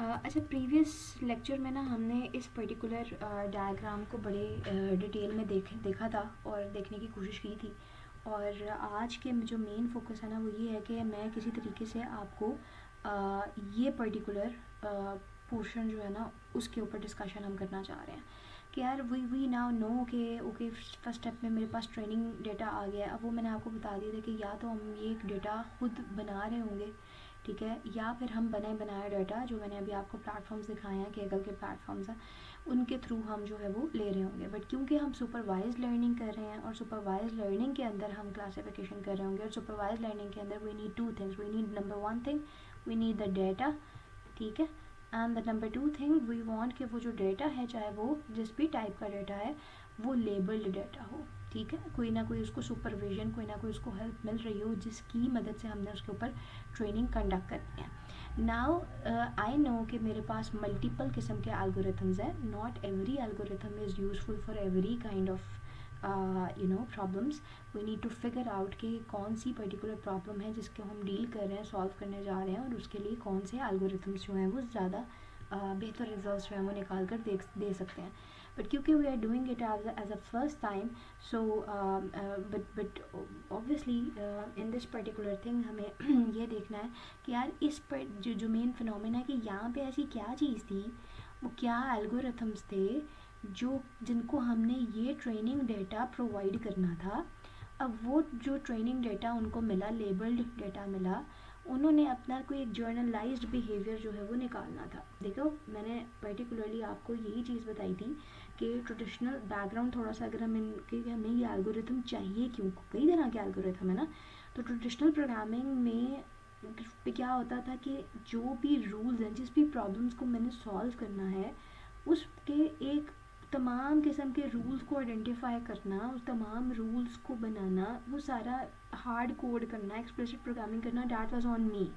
अच्छा, previous lecture में ना हमने इस पर्टिकुलर डायग्राम को बड़े डिटेल में देखा था और देखने की कोशिश की थी। और आज के जो मेन फोकस है ना वो ये है कि मैं किसी तरीके से आपको ये पर्टिकुलर पोर्शन जो है ना उसके ऊपर डिस्कशन हम करना चाह रहे हैं कि यार वी नाउ नो कि ओके फर्स्ट स्टेप में मेरे पास ट्रेनिंग डेटा आ गया है। अब वो मैंने आपको बता दिया था कि या तो हम ये डेटा खुद बना रहे होंगे, ठीक है, या फिर हम बनाया डाटा जो मैंने अभी आपको प्लेटफॉर्म्स दिखाए हैं, केगल के प्लेटफॉर्म्स हैं, उनके थ्रू हम जो है वो ले रहे होंगे। बट क्योंकि हम सुपरवाइज लर्निंग कर रहे हैं और सुपरवाइज लर्निंग के अंदर हम क्लासिफिकेशन कर रहे होंगे, और सुपरवाइज लर्निंग के अंदर we need two things. We need number one thing, we need the data, ठीक है, and the number two thing we want कि वो जो डेटा है, चाहे वो जिस भी टाइप का डेटा है, वो लेबल्ड डेटा हो, ठीक है, कोई ना कोई उसको सुपरविजन, कोई ना कोई उसको हेल्प मिल रही हो जिसकी मदद से हमने उसके ऊपर ट्रेनिंग कंडक्ट करनी है। नाउ आई नो कि मेरे पास मल्टीपल किस्म के एल्गोरिथम्स हैं। Not every algorithm is useful for every kind of problems. We need to figure out कि कौन सी पर्टिकुलर प्रॉब्लम है जिसको हम डील कर रहे हैं, सॉल्व करने जा रहे हैं, और उसके लिए कौन से एल्गोरिथम्स जो हैं वो ज़्यादा बेहतर रिजल्ट्स जो हैं वो निकाल कर दे सकते हैं। बट क्योंकि we are doing it as a first time, so but obviously in this particular thing हमें ये देखना है कि यार इस पर जो मेन फिनोमेना है कि यहाँ पे ऐसी क्या चीज़ थी, वो क्या एल्गोरिथम्स थे जिनको हमने ये ट्रेनिंग डेटा प्रोवाइड करना था। अब वो जो ट्रेनिंग डेटा उनको मिला, लेबल्ड डेटा मिला, उन्होंने अपना कोई एक जर्नलाइज्ड बिहेवियर जो है वो निकालना था। देखो, मैंने पर्टिकुलरली आपको यही चीज़ बताई थी कि ट्रेडिशनल बैकग्राउंड थोड़ा सा, अगर हमें ये एल्गोरिथम चाहिए क्यों, कई तरह के एल्गोरिथम है ना। तो ट्रेडिशनल प्रोग्रामिंग में क्या होता था कि जो भी रूल्स हैं, जिस भी प्रॉब्लम्स को मैंने सॉल्व करना है, उसके एक तमाम किस्म के रूल्स को आइडेंटिफाई करना, उस तमाम रूल्स को बनाना, वो सारा हार्ड कोड करना, एक्सप्लिसिट प्रोग्रामिंग करना, डैट वाज ऑन मी,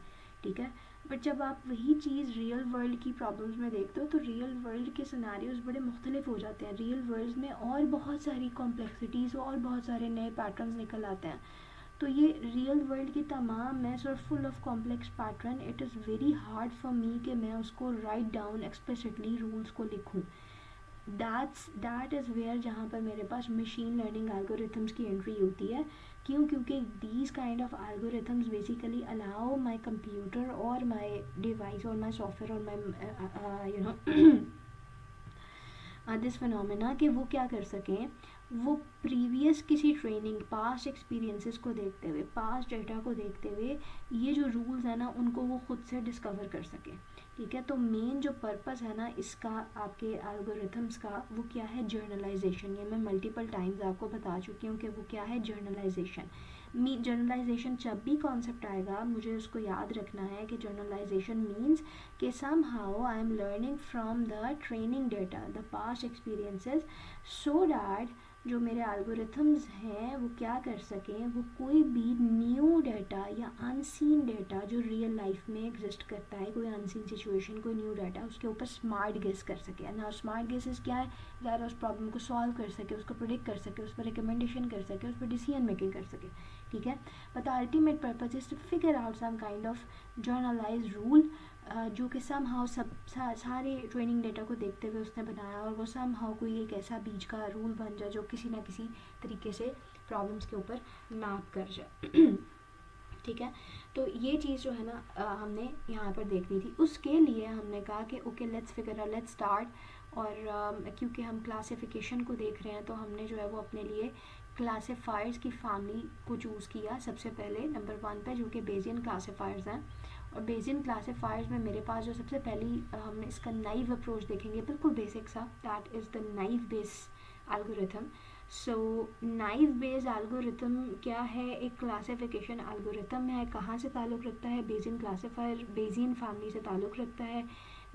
ठीक है। बट जब आप वही चीज़ रियल वर्ल्ड की प्रॉब्लम्स में देखते हो तो रियल वर्ल्ड के सिनेरियोज बड़े मुख्तलिफ हो जाते हैं। रियल वर्ल्ड में और बहुत सारी कॉम्प्लेक्सिटीज़ और बहुत सारे नए पैटर्न्स निकल आते हैं। तो ये रियल वर्ल्ड की तमाम मैथ्स और full of complex pattern, it is very hard for me कि मैं उसको राइट डाउन एक्सप्लिसिटली रूल्स को लिखूँ। दैट इज़ वेयर जहाँ पर मेरे पास मशीन लर्निंग एल्गोरिथम्स की एंट्री होती है। क्यों? क्योंकि these kind of algorithms basically allow my computer और माई डिवाइस और माई सॉफ्टवेयर और माई दिस फिनोमेना कि वो क्या कर सकें, वो प्रीवियस किसी ट्रेनिंग, पास्ट एक्सपीरियंसेस को देखते हुए, पास्ट डेटा को देखते हुए, ये जो रूल्स हैं ना उनको वो खुद से डिस्कवर कर सकें, ठीक है। तो मेन जो पर्पस है ना इसका, आपके एल्गोरिथम्स का, वो क्या है? जर्नलाइजेशन। ये मैं मल्टीपल टाइम्स आपको बता चुकी हूँ कि वो क्या है, जर्नलाइजेशन। जर्नलाइजेशन जब भी कॉन्सेप्ट आएगा मुझे उसको याद रखना है कि जर्नलाइजेशन मीन्स कि somehow I am learning from the training data, the past experiences, so that जो मेरे एल्गोरिथम्स हैं वो क्या कर सकें, वो कोई भी न्यू डेटा या अनसीन डेटा जो रियल लाइफ में एग्जिस्ट करता है, कोई अनसीन सिचुएशन, कोई न्यू डाटा, उसके ऊपर स्मार्ट गेस कर सके ना। स्मार्ट गेसेस क्या है? ज़्यादा उस प्रॉब्लम को सॉल्व कर सके, उसको प्रिडिक्ट कर सके, उस पर रिकमेंडेशन कर सके, उस पर डिसीजन मेकिंग कर सके, ठीक है। But the ultimate purpose is to figure out some kind of generalise rule जो कि सम हाउ सारे ट्रेनिंग डेटा को देखते हुए उसने बनाया, और वो सम हाउ कोई एक ऐसा बीच का रूल बन जाए जो किसी ना किसी तरीके से प्रॉब्लम्स के ऊपर मैप कर जाए ठीक है। तो ये चीज़ जो है ना हमने यहाँ पर देखनी थी। उसके लिए हमने कहा कि okay let's figure out, let's start. और क्योंकि हम क्लासिफिकेशन को देख रहे हैं तो हमने जो है वो अपने लिए क्लासीफायर्स की फैमिली को चूज़ किया सबसे पहले नंबर 1 पे, जो कि बेसियन क्लासीफायर्स हैं। और बेसियन क्लासीफायर्स में मेरे पास जो सबसे पहली हम इसका नाइव अप्रोच देखेंगे, बिल्कुल बेसिक सा, that is the naive Bayes algorithm. So naive based algorithm क्या है? एक क्लासिफिकेशन एल्गोरिथम है। कहाँ से ताल्लुक़ रखता है? बेसियन क्लासीफायर, बेसियन फैमिली से ताल्लुक़ रखता है।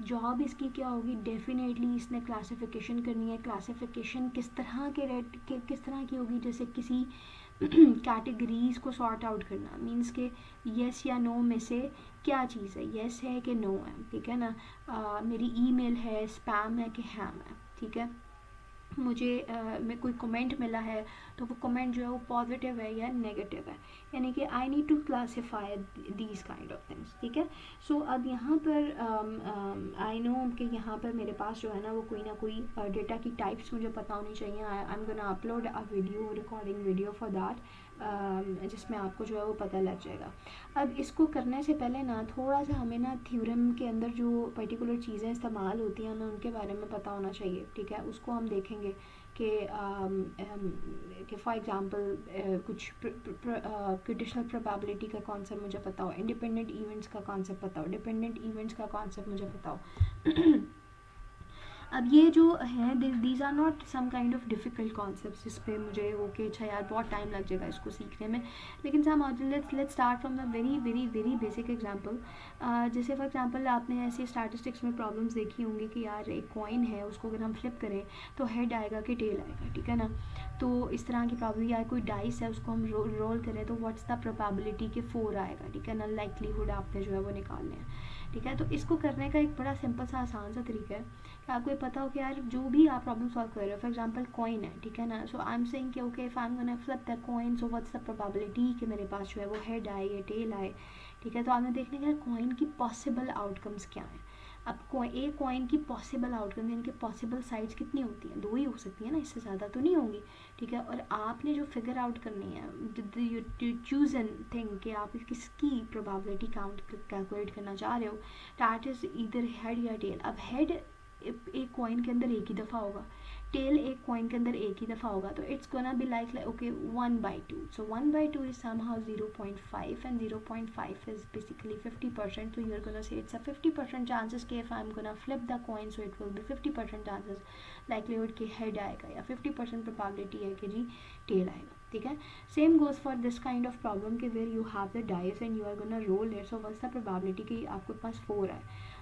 जॉब इसकी क्या होगी? डेफिनेटली इसने क्लासिफिकेशन करनी है। क्लासिफिकेशन किस तरह किस तरह की होगी? जैसे किसी कैटेगरीज़ को सॉर्ट आउट करना, मीन्स के येस या नो में से क्या चीज़ है, येस है कि नो है, ठीक है ना। मेरी ईमेल है, स्पैम है कि हैम है, ठीक है। मुझे में कोई कमेंट मिला है तो वो कमेंट जो है वो पॉजिटिव है या नेगेटिव है, यानी कि I need to classify these kind of things, ठीक है। सो अब यहाँ पर आई नो कि यहाँ पर मेरे पास जो है ना वो कोई ना कोई डेटा की टाइप्स मुझे पता होनी चाहिए। आई am gonna upload a video, recording video for that, जिसमें आपको जो है वो पता लग जाएगा। अब इसको करने से पहले ना थोड़ा सा हमें ना थ्योरम के अंदर जो पर्टिकुलर चीज़ें इस्तेमाल होती हैं हमें उनके बारे में पता होना चाहिए, ठीक है। उसको हम देखेंगे कि फॉर एग्ज़ाम्पल कुछ कंडीशनल प्रोबेबिलिटी का कॉन्सेप्ट मुझे पता हो, इंडिपेंडेंट इवेंट्स का कॉन्सेप्ट पता हो, डिपेंडेंट इवेंट्स का कॉन्सेप्ट मुझे पता हो। अब ये जो है these are not some kind of difficult concepts जिस पे मुझे ओके अच्छा यार बहुत टाइम लग जाएगा इसको सीखने में, लेकिन some let's start from the very very very basic example. जैसे फॉर एग्जांपल आपने ऐसे स्टैटिस्टिक्स में प्रॉब्लम्स देखी होंगी कि यार एक कॉइन है, उसको अगर हम फ्लिप करें तो हेड आएगा कि टेल आएगा, ठीक है ना। तो इस तरह की प्रॉब्लम, या कोई डाइस है उसको हम रोल करें तो व्हाट्स द प्रोबेबिलिटी कि 4 आएगा, ठीक है ना। लाइक्लीहुड आपने जो है वो निकालने हैं, ठीक है। तो इसको करने का एक बड़ा सिंपल सा आसान सा तरीका है कि आपको ये पता हो कि यार जो भी आप प्रॉब्लम सॉल्व कर रहे हो, फॉर एग्जांपल कॉइन है, ठीक है ना। सो आई एम सेइंग कि okay if I am gonna flip the coin, so what's the probability कि मेरे पास जो है वो हेड आए या टेल आए, ठीक है। तो आपने देखने का कॉइन की पॉसिबल आउटकम्स क्या हैं। अब एक कॉइन की पॉसिबल आउटकम यानी कि पॉसिबल साइड्स कितनी होती हैं, 2 ही हो सकती है ना, इससे ज़्यादा तो नहीं होंगी, ठीक है। और आपने जो फिगर आउट करनी है चूज एन थिंग कि आप किसकी प्रोबेबिलिटी काउंट कैलकुलेट करना चाह रहे हो, दैट इज़ ईदर हेड या टेल। अब हेड एक कॉइन के अंदर एक ही दफ़ा होगा, टेल एक कॉइन के अंदर एक ही दफ़ा होगा, तो it's gonna be like okay 1/2। So 1/2 is somehow 0.5 and 0.5 is basically 50%। तो you are gonna say it's a 50% chances कि if I am gonna flip the coin so it will be 50% chances likelihood कि head आएगा, या 50% probability है कि जी tell आएगा, ठीक है। Same goes for this kind of problem के where you have the dice and you are gonna roll it, so what's the probability कि आपके पास 4 आए।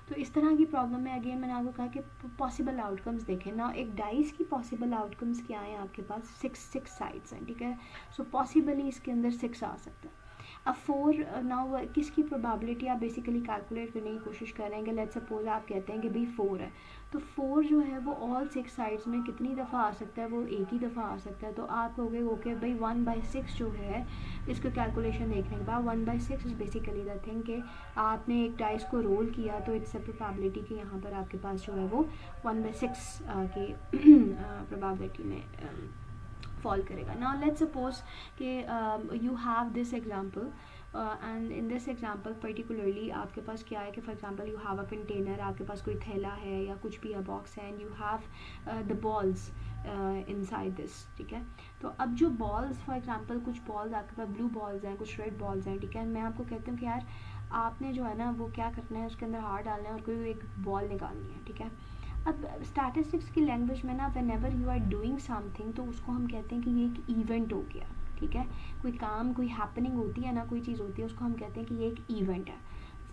तो इस तरह की प्रॉब्लम में अगेन मैंने आपको कहा कि पॉसिबल आउटकम्स देखें ना। एक डाइस की पॉसिबल आउटकम्स क्या हैं, आपके पास 6 साइड्स हैं, ठीक है। सो पॉसिबली इसके अंदर 6 आ सकता है। अब 4 नाउ किसकी प्रोबेबिलिटी आप बेसिकली कैलकुलेट करने की कोशिश करेंगे। लेट्स सपोज आप कहते हैं कि भाई 4 है, तो 4 जो है वो ऑल 6 साइड्स में कितनी दफ़ा आ सकता है, वो एक ही दफ़ा आ सकता है। तो आप कहोगे ओके भाई 1/6 जो है, इसको कैलकुलेशन देखने के बाद 1/6 इज़ बेसिकली द थिंग कि आपने एक डाइस को रोल किया तो इट्स अ प्रोबेबिलिटी कि यहाँ पर आपके पास जो है वो 1/6 की प्रोबेबिलिटी में फॉल करेगा। नाउ लेट्स सपोज कि you have this example and in this example particularly आपके पास क्या है कि for example you have a container, आपके पास कोई थैला है या कुछ भी बॉक्स है, and you have the balls inside this, ठीक है। तो अब जो बॉल्स फॉर एग्जांपल कुछ बॉल्स आपके पास ब्लू बॉल्स हैं, कुछ रेड बॉल्स हैं, ठीक है। मैं आपको कहती हूँ कि यार आपने जो है ना वो क्या करना है, उसके अंदर हाथ डालना है और कोई एक बॉल निकालनी है, ठीक है। अब स्टैटिस्टिक्स की लैंग्वेज में ना whenever you are doing something तो उसको हम कहते हैं कि ये एक इवेंट हो गया, ठीक है। कोई काम, कोई हैपनिंग होती है ना, कोई चीज़ होती है, उसको हम कहते हैं कि ये एक इवेंट है।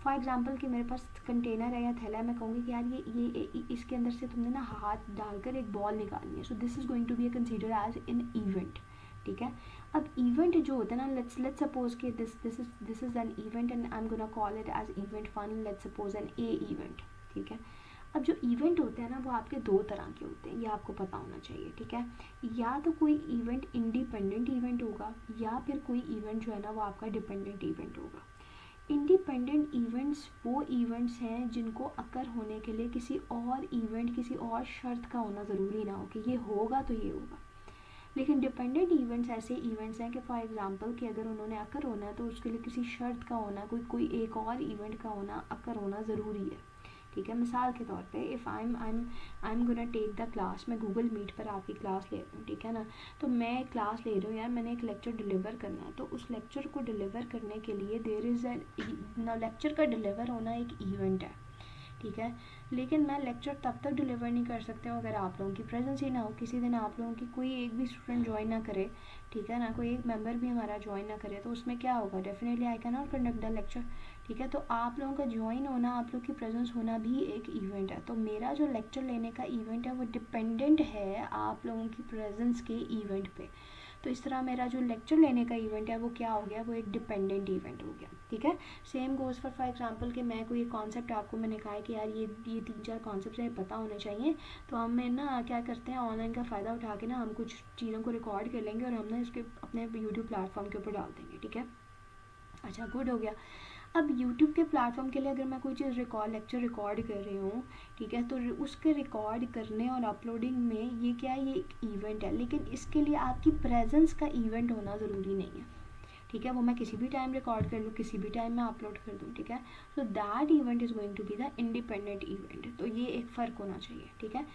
फॉर एग्जांपल कि मेरे पास कंटेनर है या थैला है, मैं कहूँगी कि यार ये इसके अंदर से तुमने ना हाथ डालकर एक बॉल निकालनी है, so this is going to be consider as an event, ठीक है। अब इवेंट जो होता है ना, लेट्स सपोज कि this is an event and I am gonna call it as event 1, let's suppose an A event, ठीक है। अब जो इवेंट होते हैं ना वो आपके 2 तरह के होते हैं, ये आपको पता होना चाहिए, ठीक है। या तो कोई इवेंट इंडिपेंडेंट इवेंट होगा, या फिर कोई इवेंट जो है ना वो आपका डिपेंडेंट इवेंट होगा। इंडिपेंडेंट इवेंट्स वो इवेंट्स हैं जिनको अकर होने के लिए किसी और इवेंट, किसी और शर्त का होना ज़रूरी ना हो कि ये होगा तो ये होगा। लेकिन डिपेंडेंट इवेंट्स ऐसे इवेंट्स हैं कि फॉर एग्जांपल कि अगर उन्होंने अकर होना है तो उसके लिए किसी शर्त का होना, कोई एक और इवेंट का होना, अकर होना ज़रूरी है, ठीक है। मिसाल के तौर पे if I am gonna take the class, मैं गूगल मीट पर आपकी क्लास ले रही हूँ, ठीक है ना। तो मैं क्लास ले रही हूँ यार, मैंने एक लेक्चर डिलीवर करना है, तो उस लेक्चर को डिलीवर करने के लिए देयर इज़ ना, लेक्चर का डिलीवर होना एक इवेंट है, ठीक है। लेकिन मैं लेक्चर तब तक डिलीवर नहीं कर सकते हूँ अगर आप लोगों की प्रेजेंस ही ना हो, किसी दिन आप लोगों की कोई एक भी स्टूडेंट ज्वाइन ना करे, ठीक है ना, कोई एक मेंबर भी हमारा ज्वाइन ना करे, तो उसमें क्या होगा, definitely I can not conduct the lecture, ठीक है। तो आप लोगों का ज्वाइन होना, आप लोग की प्रेजेंस होना भी एक इवेंट है। तो मेरा जो लेक्चर लेने का इवेंट है वो डिपेंडेंट है आप लोगों की प्रेजेंस के इवेंट पे। तो इस तरह मेरा जो लेक्चर लेने का इवेंट है वो क्या हो गया, वो एक डिपेंडेंट इवेंट हो गया, ठीक है। सेम गोज़ फॉर एग्जांपल कि मैं कोई कॉन्सेप्ट आपको मैंने कहा है कि यार ये 3-4 कॉन्सेप्ट है पता होने चाहिए, तो हमें ना क्या करते हैं, ऑनलाइन का फ़ायदा उठा के ना हम कुछ चीज़ों को रिकॉर्ड कर लेंगे और हम ना इसके अपने यूट्यूब प्लेटफॉर्म के ऊपर डाल देंगे, ठीक है। अच्छा, गुड हो गया। अब यूट्यूब के प्लेटफॉर्म के लिए अगर मैं कोई चीज़ लेक्चर रिकॉर्ड कर रही हूँ, ठीक है, तो उसके रिकॉर्ड करने और अपलोडिंग में ये क्या है, ये एक इवेंट है, लेकिन इसके लिए आपकी प्रेजेंस का इवेंट होना ज़रूरी नहीं है, ठीक है। वो मैं किसी भी टाइम रिकॉर्ड कर लूँ, किसी भी टाइम मैं अपलोड कर दूँ, ठीक है। So that event is going to be the independent event. तो ये एक फ़र्क होना चाहिए, ठीक है।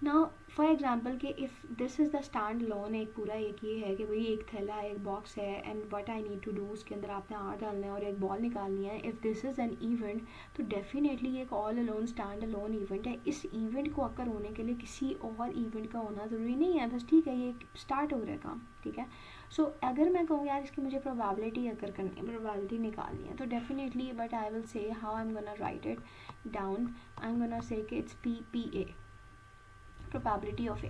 नाउ फॉर एग्जाम्पल कि if this is the standalone, एक पूरा एक ये है कि भाई एक थैला है, एक बॉक्स है, and what I need to do, उसके अंदर आपने आर डालना है और एक बॉल निकालनी है। If this is an event, तो डेफिनेटली ये एक all alone stand alone event है। इस इवेंट को अकर होने के लिए किसी और इवेंट का होना ज़रूरी नहीं है, बस ठीक है, ये स्टार्ट हो रहा है काम, ठीक है। सो अगर मैं कहूँ यार इसकी मुझे प्रोबेबिलिटी अगर करनी है, प्रोबेबिलिटी निकालनी है, तो definitely but I will say how I am gonna right it down, I am gonna say कि it's PPA, probability of A,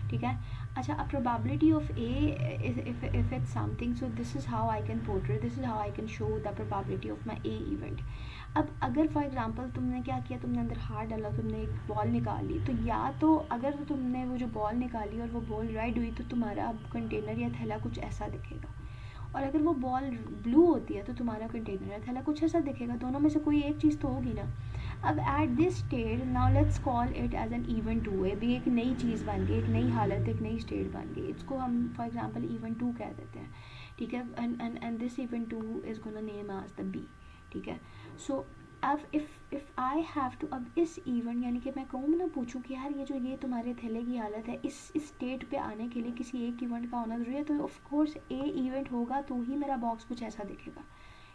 ठीक है। अच्छा, अब probability of A if it's something, so this is how I can portray, this is how I can show the probability of my A event। अब अगर for example तुमने क्या किया, तुमने अंदर हाथ डाला, तुमने एक बॉल निकाली, तो या तो अगर तुमने वो जो बॉल निकाली और वो बॉल राइट हुई तो तुम्हारा कंटेनर या थैला कुछ ऐसा दिखेगा, और अगर वो बॉल ब्लू होती है तो तुम्हारा कंटेनर या थैला कुछ ऐसा दिखेगा। दोनों में से कोई एक चीज़ तो होगी ना। अब at this state now let's call it as an event 2 है, भी एक नई चीज़ बन गई, एक नई हालत, एक नई स्टेट बन गई, इसको हम फॉर एग्जांपल इवेंट 2 कह देते हैं, ठीक है। And this event 2 is gonna name as the B, ठीक है। सो अब इफ़ आई हैव टू, अब इस इवेंट यानी कि मैं कहूँ ना, पूछूँ कि यार ये तुम्हारे थैले की हालत है, इस स्टेट पे आने के लिए किसी एक इवेंट का होना ज़रूरी है, तो ऑफ कोर्स A इवेंट होगा तो ही मेरा बॉक्स कुछ ऐसा दिखेगा,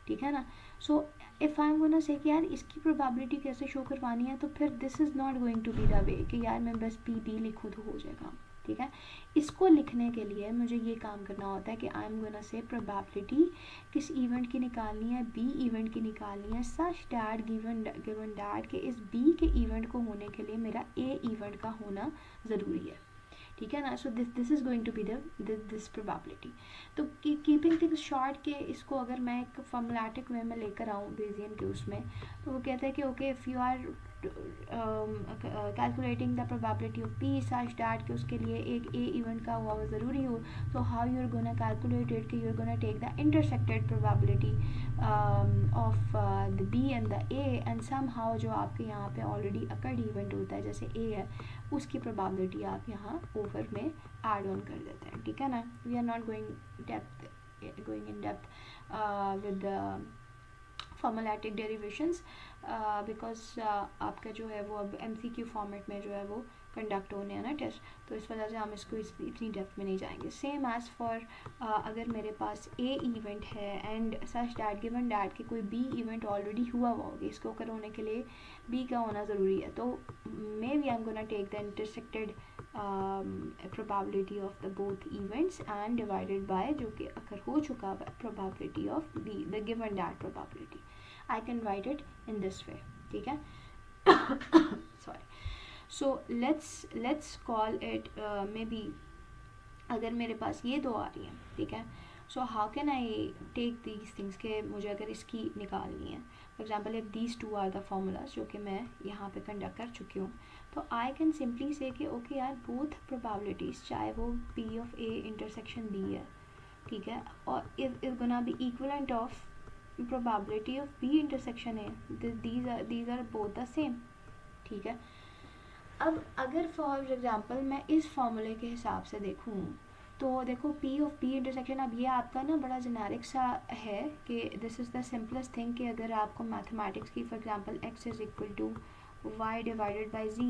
ठीक है ना। So if I am gonna say कि यार इसकी प्रोबेबिलिटी कैसे शो करवानी है, तो फिर this is not going to be the way कि यार मैं बस PP लिखूँ तो हो जाएगा, ठीक है। इसको लिखने के लिए मुझे ये काम करना होता है कि आई एम गोना से प्रोबेबिलिटी किस इवेंट की निकालनी है, B इवेंट की निकालनी है, सच डैट गिवन डैट कि इस B के इवेंट को होने के लिए मेरा A इवेंट का होना ज़रूरी है, ठीक है ना। So this is going to be this probability. तो कीपिंग थिंग्स शॉर्ट के इसको अगर मैं एक फॉर्मूलेटिक वे में लेकर आऊँ बेजियन के उसमें, तो वो कहता है कि okay if you are calculating the probability of P such that कि उसके लिए एक A इवेंट का हुआ ज़रूरी हो, तो how you are gonna calculate it कि you are gonna take the intersected probability of the B and the A, and somehow जो आपके यहाँ पे ऑलरेडी अकर्ड इवेंट होता है जैसे A है, उसकी प्रोबेबिलिटी आप यहाँ ओवर में ऐड ऑन कर देते हैं, ठीक है ना। We are not going in depth with formulaic derivations because आपका जो है वो अब MCQ फॉर्मेट में जो है वो कंडक्ट होने हैं ना टेस्ट, तो इस वजह से हम इसको इतनी डेप्थ में नहीं जाएंगे। सेम एज़ फॉर अगर मेरे पास A इवेंट है and such that given that कि कोई B इवेंट ऑलरेडी हुआ होगा, इसको कर होने के लिए B का होना ज़रूरी है, तो maybe I am gonna take the intersected probability of the both events and divided by जो कि अगर हो चुका है probability of B, the given that probability. I can write it in this way, ठीक है। sorry, so let's call it maybe अगर मेरे पास ये दो आ रही हैं, ठीक है। So how can I take these things के मुझे अगर इसकी निकालनी है, for example if these two are the formulas जो कि मैं यहाँ पे कंडक्ट कर चुकी हूँ, तो आई कैन सिंपली से कि ओके यार बोथ प्रोबेबिलिटीज़, चाहे वो P of A intersection B है, ठीक है, और is gonna be equivalent of probability of B intersection A, these are both the same, ठीक है। अब अगर फॉर एग्जांपल मैं इस फॉर्मूले के हिसाब से देखूँ, तो देखो P ऑफ B इंटरसेक्शन, अब ये आपका ना बड़ा जेनेरिक सा है कि this is the simplest thing कि अगर आपको मैथमेटिक्स की for example x is equal to y divided by z,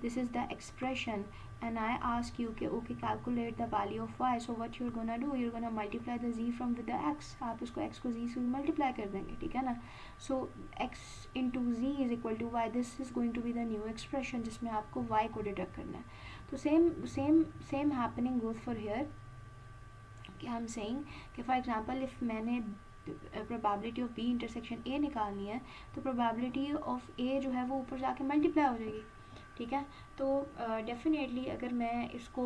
this is the expression, and I ask you कि okay calculate the value of y, so what you're gonna do, you're gonna multiply the z from with the x, आप इसको x को z से multiply कर देंगे, ठीक है ना। so x into z is equal to y, this is going to be the new expression जिसमें आपको y को डिटेक्ट करना है। तो same happening goes for here कि I'm saying कि for example if मैंने probability of B intersection A निकालनी है, तो प्रोबेबिलिटी ऑफ A जो है वो ऊपर जाके मल्टीप्लाई हो जाएगी, ठीक है। तो डेफिनेटली अगर मैं इसको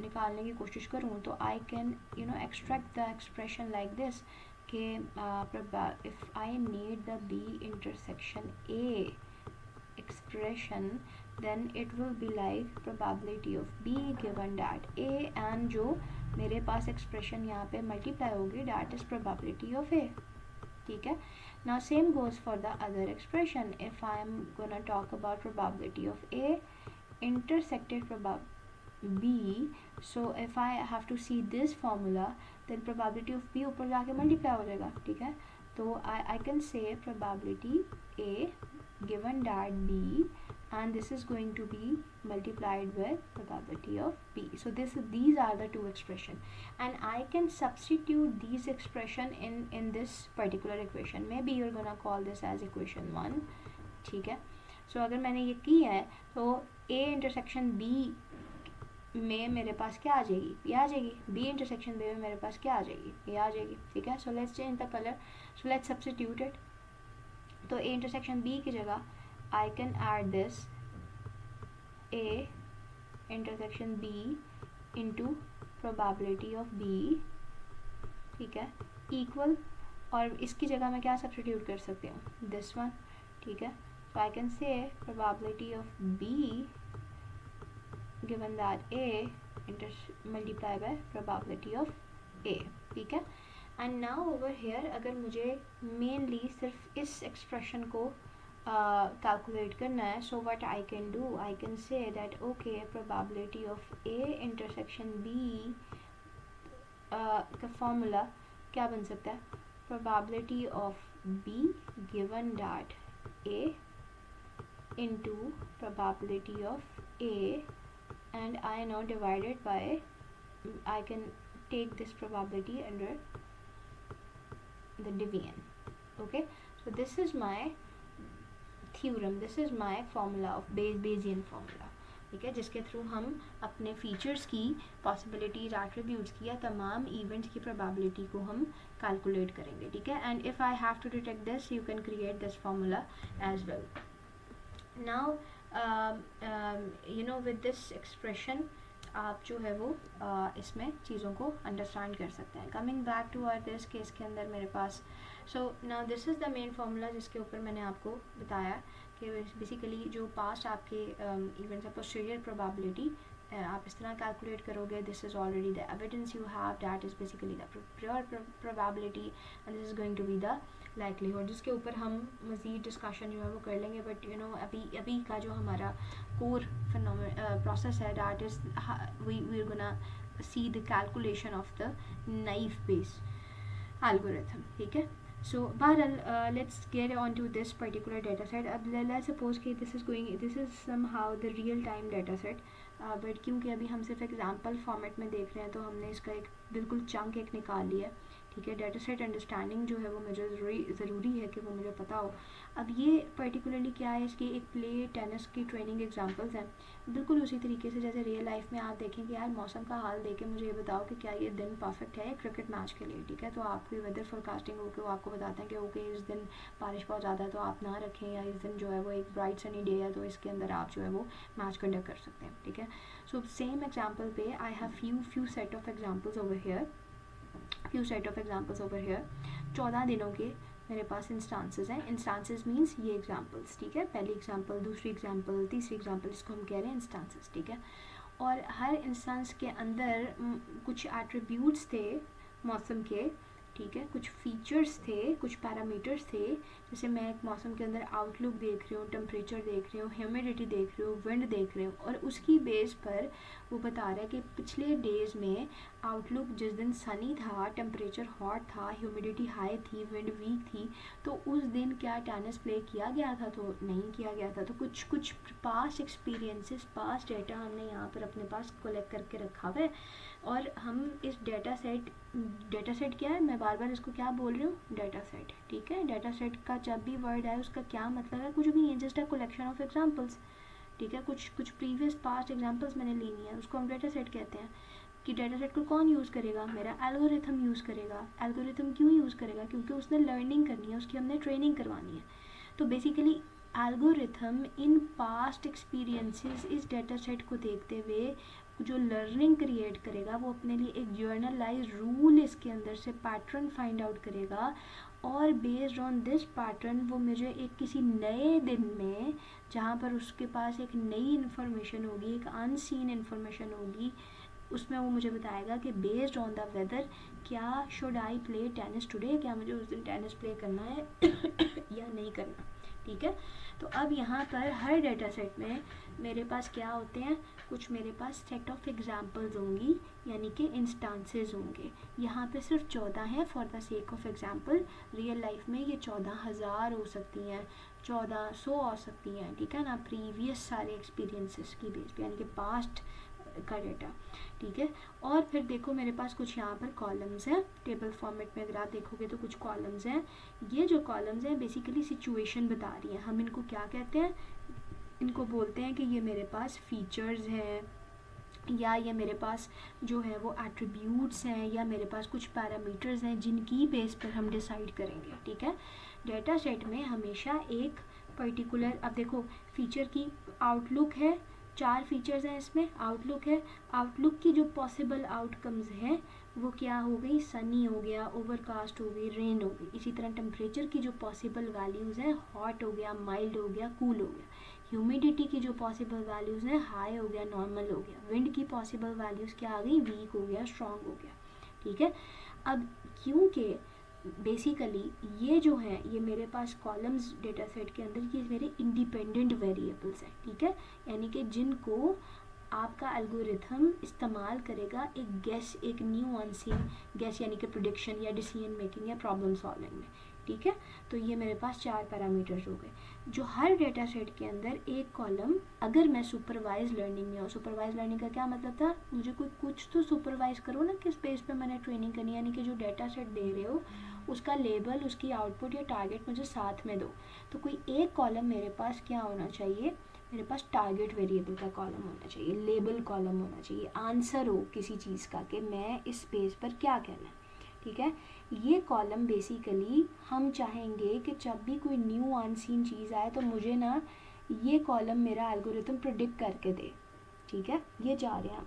निकालने की कोशिश करूँ तो I can extract the expression like this कि if I need the B intersection A expression, then it will be like probability of b given that a, and जो मेरे पास expression यहाँ पे multiply होगी that is probability of a, ठीक है। Now same goes for the other expression. If I am gonna talk about probability of a intersected b, so if I have to see this formula then probability of b ऊपर जाके multiply हो जाएगा, ठीक है। तो I can say probability a given that b, and this is going to be multiplied with probability of b. So these are the two expression, and I can substitute these expression in this particular equation. Maybe you're gonna call this as equation 1, ठीक है। So अगर मैंने ये की है तो a intersection b में मेरे पास क्या आ जाएगी, ये आ जाएगी। b intersection b में मेरे पास क्या आ जाएगी, ये आ जाएगी, ठीक है। So let's change the color, so let's substitute it. तो a intersection b की जगह I can add this a intersection b into probability of b, ठीक है, equal, और इसकी जगह मैं क्या सब्स्टिट्यूट कर सकती हूँ, this one, ठीक है। So I can say probability of b given that a multiply by probability of a, ठीक है। एंड नाउ ओवर हेयर अगर मुझे मेनली सिर्फ इस एक्सप्रेशन को कैलकुलेट करना है, so what I can do, I can say that okay probability of A intersection B का फॉर्मूला क्या बन सकता है, probability of B given that A into probability of A, and I know divided by, I can take this probability under the division. Okay, so this is my theorem, this is my formula of Bayesian formula, ठीक है, जिसके through हम अपने features की, possibilities, attributes की या तमाम events की प्रोबेबिलिटी को हम कैलकुलेट करेंगे, ठीक है। And if I have to detect this you can create this formula as well. Now with this expression आप जो है वो इसमें चीज़ों को अंडरस्टैंड कर सकते हैं। Coming back to our this case के अंदर मेरे पास, so now this is the main formula जिसके ऊपर मैंने आपको बताया कि बेसिकली जो पास्ट आपके इवेंट्स है, पोस्टीरियर प्रोबेबिलिटी आप इस तरह कैलकुलेट करोगे, this is already the evidence you have, that is basically the pure probability and this is going to be the likelihood, जिसके ऊपर हम मज़ीद डिस्कशन जो है वो कर लेंगे। बट अभी का जो हमारा कोर प्रोसेस है, that is we are gonna see the calculation of the naive Bayes algorithm, ठीक है। सो बहरहाल let's get on to this particular data set. अब लेट्स सपोज कि this is somehow the real time data set, but क्योंकि अभी हम सिर्फ example format में देख रहे हैं तो हमने इसका एक बिल्कुल चंक एक निकाल लिया है, ठीक है। डेटा सेट अंडरस्टैंडिंग जो है वो मुझे ज़रूरी है कि वो मुझे पता हो। अब ये पर्टिकुलरली क्या है, इसकी एक प्ले टेनिस की ट्रेनिंग एग्जांपल्स हैं, बिल्कुल उसी तरीके से जैसे रियल लाइफ में आप देखें कि यार मौसम का हाल देख के मुझे ये बताओ कि क्या ये दिन परफेक्ट है क्रिकेट मैच के लिए, ठीक है। तो आपकी वेदर फोरकास्टिंग होकर वो आपको बताते हैं कि ओके इस दिन बारिश बहुत ज़्यादा है तो आप ना रखें, या इस दिन जो है वो एक ब्राइट सनी डे है तो इसके अंदर आप जो है वो मैच कंडक्ट कर सकते हैं, ठीक है। सो सेम एग्जाम्पल पे I have few set of examples over here, 14 दिनों के मेरे पास इंस्टांसेस हैं। इंस्टांसेस मींस ये एग्जांपल्स, ठीक है। पहली एग्जांपल, दूसरी एग्जांपल, तीसरी एग्जांपल, इसको हम कह रहे हैं इंस्टांसेस, ठीक है। और हर इंस्टांस के अंदर कुछ एट्रीब्यूट्स थे मौसम के, ठीक है, कुछ फीचर्स थे, कुछ पैरामीटर्स थे। जैसे मैं एक मौसम के अंदर आउटलुक देख रही हूँ, टेम्परेचर देख रही हूँ, ह्यूमिडिटी देख रही हूँ, विंड देख रही हूँ, और उसकी बेस पर वो बता रहा है कि पिछले डेज़ में आउटलुक जिस दिन सनी था, टेम्परेचर हॉट था, ह्यूमिडिटी हाई थी, विंड वीक थी, तो उस दिन क्या टेनिस प्ले किया गया था, तो नहीं किया गया था। तो कुछ पास्ट एक्सपीरियंसेस, पास्ट डेटा हमने यहाँ पर अपने पास कलेक्ट करके रखा हुआ है, और हम इस डेटा सेट क्या है, मैं बार बार इसको क्या बोल रही हूँ, डेटा सेट, ठीक है। डेटा सेट का जब भी वर्ड है उसका क्या मतलब है, कुछ भी नहीं है, just a collection of examples, ठीक है। कुछ प्रीवियस पास्ट एग्जांपल्स मैंने ली है, उसको हम डेटा सेट कहते हैं। कि डेटा सेट को कौन यूज़ करेगा, मेरा एल्गोरिथम यूज़ करेगा। एल्गोरिथम क्यों यूज़ करेगा, क्योंकि उसने लर्निंग करनी है, उसकी हमने ट्रेनिंग करवानी है। तो basically algorithm in past experiences इस डेटा सेट को देखते हुए जो लर्निंग क्रिएट करेगा वो अपने लिए एक जर्नलाइज रूल इसके अंदर से पैटर्न फाइंड आउट करेगा, और बेस्ड ऑन दिस पैटर्न वो मुझे एक किसी नए दिन में, जहाँ पर उसके पास एक नई इन्फॉर्मेशन होगी, एक अनसीन इन्फॉर्मेशन होगी, उसमें वो मुझे बताएगा कि बेस्ड ऑन द वेदर क्या should I play tennis today, क्या मुझे उस दिन टेनिस प्ले करना है या नहीं करना। ठीक है, तो अब यहाँ पर हर डेटा सेट में मेरे पास क्या होते हैं, कुछ मेरे पास सेट ऑफ एग्जाम्पल्स होंगी, यानी कि इंस्टांसेस होंगे। यहाँ पे सिर्फ 14 हैं for the sake of example. Real life में ये 14,000 हो सकती हैं, 1400 हो सकती हैं, ठीक है ना, प्रीवियस सारे एक्सपीरियंसेस की बेस पे, यानी कि पास्ट का डेटा। ठीक है, और फिर देखो मेरे पास कुछ यहाँ पर कॉलम्स हैं, टेबल फॉर्मेट में अगर आप देखोगे तो कुछ कॉलम्स हैं। ये जो कॉलम्स हैं बेसिकली सिचुएशन बता रही हैं। हम इनको क्या कहते हैं, इनको बोलते हैं कि ये मेरे पास फीचर्स हैं, या ये मेरे पास जो है वो एट्रीब्यूट्स हैं, या मेरे पास कुछ पैरामीटर्स हैं जिनकी बेस पर हम डिसाइड करेंगे। ठीक है, डेटा सेट में हमेशा एक पर्टिकुलर, अब देखो फीचर की आउटलुक है, 4 फीचर्स हैं इसमें, आउटलुक है, आउटलुक की जो पॉसिबल आउटकम्स हैं वो क्या हो गई, सनी हो गया, ओवरकास्ट हो गई, रेन हो गई। इसी तरह टेम्परेचर की जो पॉसिबल वैल्यूज़ हैं, हॉट हो गया, माइल्ड हो गया, कूल हो गया। ह्यूमिडिटी की जो पॉसिबल वैल्यूज़ हैं, हाई हो गया, नॉर्मल हो गया। विंड की पॉसिबल वैल्यूज़ क्या आ गई, वीक हो गया, स्ट्रॉन्ग हो गया। ठीक है, अब क्योंकि बेसिकली ये जो है ये मेरे पास कॉलम्स डेटा सेट के अंदर ये मेरे इंडिपेंडेंट वेरिएबल्स हैं। ठीक है, यानी कि जिनको आपका एल्गोरिथम इस्तेमाल करेगा एक गेस, एक न्यू अनसीन गेस, यानी कि प्रेडिक्शन या डिसीजन मेकिंग या प्रॉब्लम सॉल्विंग में। ठीक है, तो ये मेरे पास 4 पैरामीटर्स हो गए, जो हर डेटा सेट के अंदर एक कॉलम, अगर मैं सुपरवाइज लर्निंग में हूँ, सुपरवाइज लर्निंग का क्या मतलब था, मुझे कोई कुछ तो सुपरवाइज करो ना, किस बेस पे मैंने ट्रेनिंग करनी है, यानी कि जो डेटा सेट दे रहे हो उसका लेबल, उसकी आउटपुट या टारगेट मुझे साथ में दो। तो कोई एक कॉलम मेरे पास क्या होना चाहिए, मेरे पास टारगेट वेरिएबल का कॉलम होना चाहिए, लेबल कॉलम होना चाहिए, आंसर हो किसी चीज़ का कि मैं इस पेज पर क्या कहना है। ठीक है, ये कॉलम बेसिकली हम चाहेंगे कि जब भी कोई न्यू अनसीन चीज़ आए तो मुझे ना ये कॉलम मेरा एल्गोरिथम प्रेडिक्ट करके दे। ठीक है, ये जा रहे हैं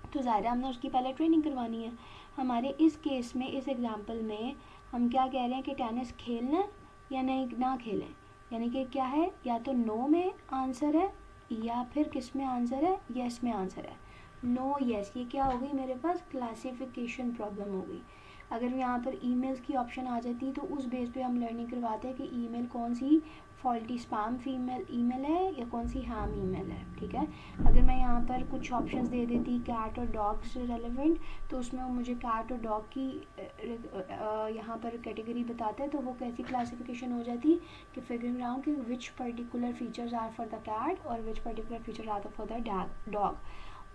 तो ज़ाहिर है हमने उसकी पहले ट्रेनिंग करवानी है। हमारे इस केस में, इस एग्जांपल में हम क्या कह रहे हैं कि टेनिस खेलना है या नहीं ना खेलें, यानी कि क्या है, या तो नो में आंसर है या फिर किस में आंसर है, यस में आंसर है। नो यस, ये क्या हो गई मेरे पास, क्लासिफिकेशन प्रॉब्लम हो गई। अगर यहाँ पर ईमेल्स की ऑप्शन आ जाती तो उस बेस पे हम लर्निंग करवाते हैं कि ईमेल कौन सी फॉल्टी स्पैम ईमेल है या कौन सी हार्म ईमेल है। ठीक है, अगर मैं यहाँ पर कुछ ऑप्शंस दे देती कैट और डॉग से रेलेवेंट, तो उसमें वो मुझे कैट और डॉग की यहाँ पर कैटेगरी बताता है, तो वो कैसी क्लासिफिकेशन हो जाती कि फिगरिंग आउट कि which particular features are for the cat और which particular feature are for the dog.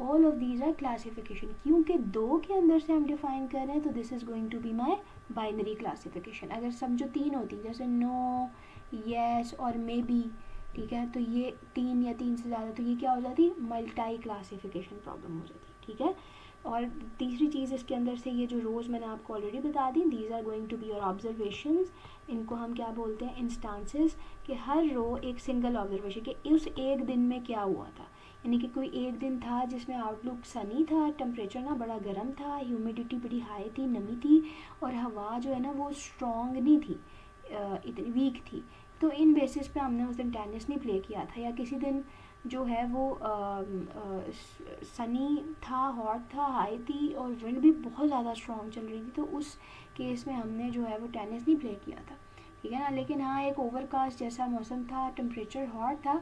All of these are classification, क्योंकि 2 के अंदर से हम डिफाइन कर रहे हैं तो this is going to be my binary classification. अगर समझो 3 होती जैसे नो, येस और मे बी, ठीक है, तो ये 3 या 3 से ज़्यादा, तो ये क्या हो जाती, मल्टी क्लासिफिकेशन प्रॉब्लम हो जाती। ठीक है, और तीसरी चीज़ इसके अंदर से ये जो रोज़ मैंने आपको ऑलरेडी बता दी, these are going to be your observations. इनको हम क्या बोलते हैं, इंस्टांसेस, कि हर रो एक सिंगल ऑब्जर्वेशन कि उस एक दिन में क्या हुआ था, यानी कि कोई एक दिन था जिसमें आउटलुक सनी था, टेम्परेचर ना बड़ा गर्म था, ह्यूमिडिटी बड़ी हाई थी, नमी थी, और हवा जो है ना वो स्ट्रॉन्ग नहीं थी, इतनी वीक थी। तो इन बेसिस पे हमने उस दिन टेनिस नहीं प्ले किया था। या किसी दिन जो है वो सनी था, हॉट था, हाई थी और विंड भी बहुत ज़्यादा स्ट्रॉन्ग चल रही थी, तो उस केस में हमने जो है वो टेनिस नहीं प्ले किया था। ठीक है ना, लेकिन हाँ एक ओवरकास्ट जैसा मौसम था, टेम्परेचर हॉट था,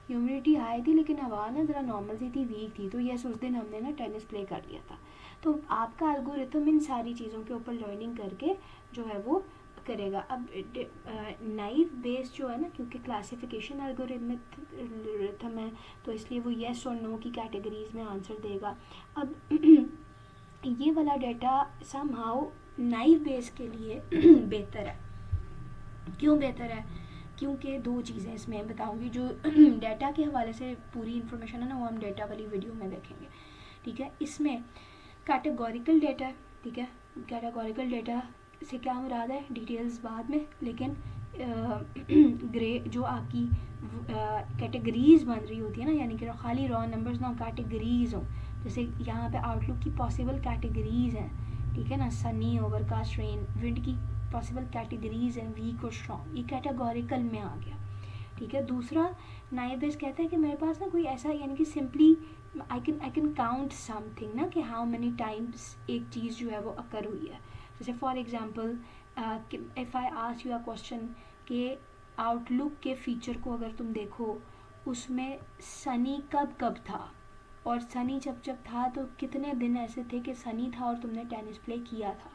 ह्यूमिडिटी हाई थी, लेकिन हवा ना ज़रा नॉर्मल सी थी, वीक थी, तो यस उस दिन हमने ना टेनिस प्ले कर लिया था। तो आपका एल्गोरिथम इन सारी चीज़ों के ऊपर लर्निंग करके जो है वो करेगा। अब नाइव बेस जो है ना, क्योंकि क्लासिफिकेशन एल्गोरिथम है तो इसलिए वो येस और नो की कैटेगरीज में आंसर देगा। अब ये वाला डाटा समहाउ नाइव बेस के लिए बेहतर है। क्यों बेहतर है, क्योंकि 2 चीज़ें इसमें बताऊंगी। जो डाटा के हवाले से पूरी इन्फॉर्मेशन है ना वो हम डाटा वाली वीडियो में देखेंगे। ठीक है, इसमें कैटेगोरिकल डाटा है। ठीक है, कैटेगोरिकल डाटा से क्या मुराद है, डिटेल्स बाद में, लेकिन ग्रे जो आपकी कैटेगरीज बन रही होती है ना, यानी कि खाली रॉ नंबर्स ना हो, कैटेगरीज हो। जैसे यहाँ पे आउटलुक की पॉसिबल कैटेगरीज हैं, ठीक है ना, सनी, ओवरकास्ट, रेन, विंड की पॉसिबल कैटेगरीज हैं, वीक और स्ट्रॉन्ग, ये कैटेगोरिकल में आ गया, ठीक है। दूसरा नाइव बेस कहता है कि मेरे पास ना कोई ऐसा, यानी कि simply I can count something ना, कि हाउ मेनी टाइम्स एक चीज़ जो है वो अकर हुई है। जैसे for example if I ask you a question कि आउटलुक के फीचर को अगर तुम देखो, उसमें सनी कब कब था, और सनी जब जब था तो कितने दिन ऐसे थे कि सनी था और तुमने टेनिस प्ले किया था।